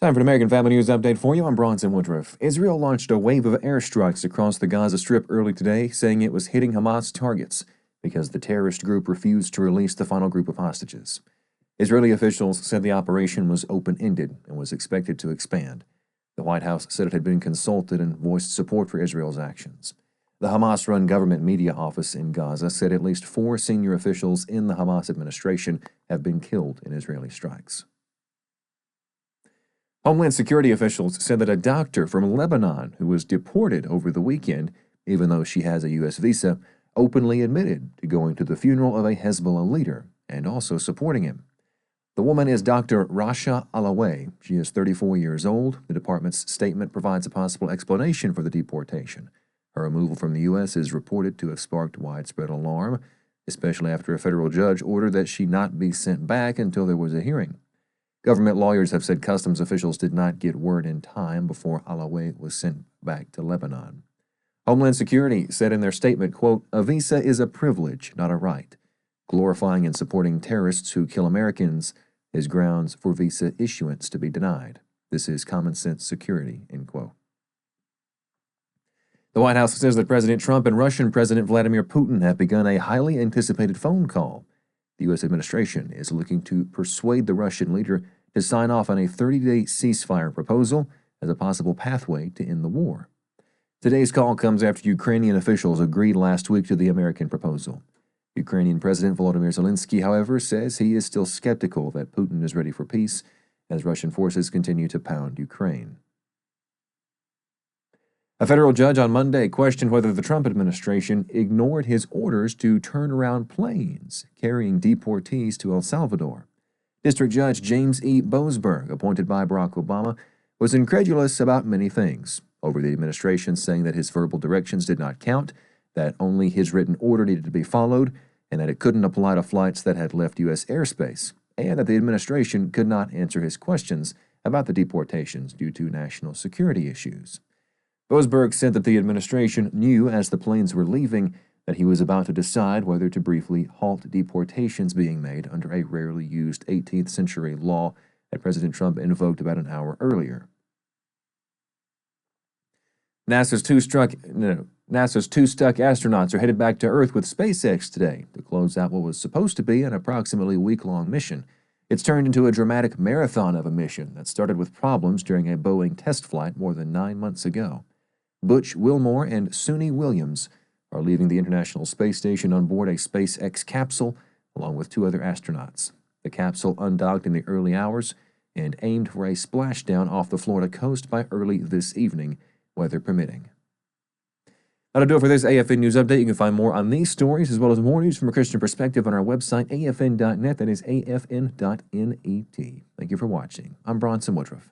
Time for an American Family News update for you. I'm Bronson Woodruff. Israel launched a wave of airstrikes across the Gaza Strip early today, saying it was hitting Hamas targets because the terrorist group refused to release the final group of hostages. Israeli officials said the operation was open-ended and was expected to expand. The White House said it had been consulted and voiced support for Israel's actions. The Hamas-run government media office in Gaza said at least 4 senior officials in the Hamas administration have been killed in Israeli strikes. Homeland Security officials said that a doctor from Lebanon who was deported over the weekend, even though she has a U.S. visa, openly admitted to going to the funeral of a Hezbollah leader and also supporting him. The woman is Dr. Rasha Alaway. She is 34 years old. The department's statement provides a possible explanation for the deportation. Her removal from the U.S. is reported to have sparked widespread alarm, especially after a federal judge ordered that she not be sent back until there was a hearing. Government lawyers have said customs officials did not get word in time before Alaway was sent back to Lebanon. Homeland Security said in their statement, quote, "A visa is a privilege, not a right. Glorifying and supporting terrorists who kill Americans is grounds for visa issuance to be denied. This is common sense security," end quote. The White House says that President Trump and Russian President Vladimir Putin have begun a highly anticipated phone call. The U.S. administration is looking to persuade the Russian leader to sign off on a 30-day ceasefire proposal as a possible pathway to end the war. Today's call comes after Ukrainian officials agreed last week to the American proposal. Ukrainian President Vladimir Zelensky, however, says he is still skeptical that Putin is ready for peace as Russian forces continue to pound Ukraine. A federal judge on Monday questioned whether the Trump administration ignored his orders to turn around planes carrying deportees to El Salvador. District Judge James E. Boasberg, appointed by Barack Obama, was incredulous about many things, over the administration saying that his verbal directions did not count, that only his written order needed to be followed, and that it couldn't apply to flights that had left U.S. airspace, and that the administration could not answer his questions about the deportations due to national security issues. Boasberg said that the administration knew as the planes were leaving that he was about to decide whether to briefly halt deportations being made under a rarely used 18th century law that President Trump invoked about an hour earlier. NASA's two stuck astronauts are headed back to Earth with SpaceX today to close out what was supposed to be an approximately week-long mission. It's turned into a dramatic marathon of a mission that started with problems during a Boeing test flight more than 9 months ago. Butch Wilmore and Suni Williams are leaving the International Space Station on board a SpaceX capsule, along with 2 other astronauts. The capsule undocked in the early hours and aimed for a splashdown off the Florida coast by early this evening, weather permitting. That'll do it for this AFN News Update. You can find more on these stories, as well as more news from a Christian perspective on our website, afn.net. That is afn.net. Thank you for watching. I'm Bronson Woodruff.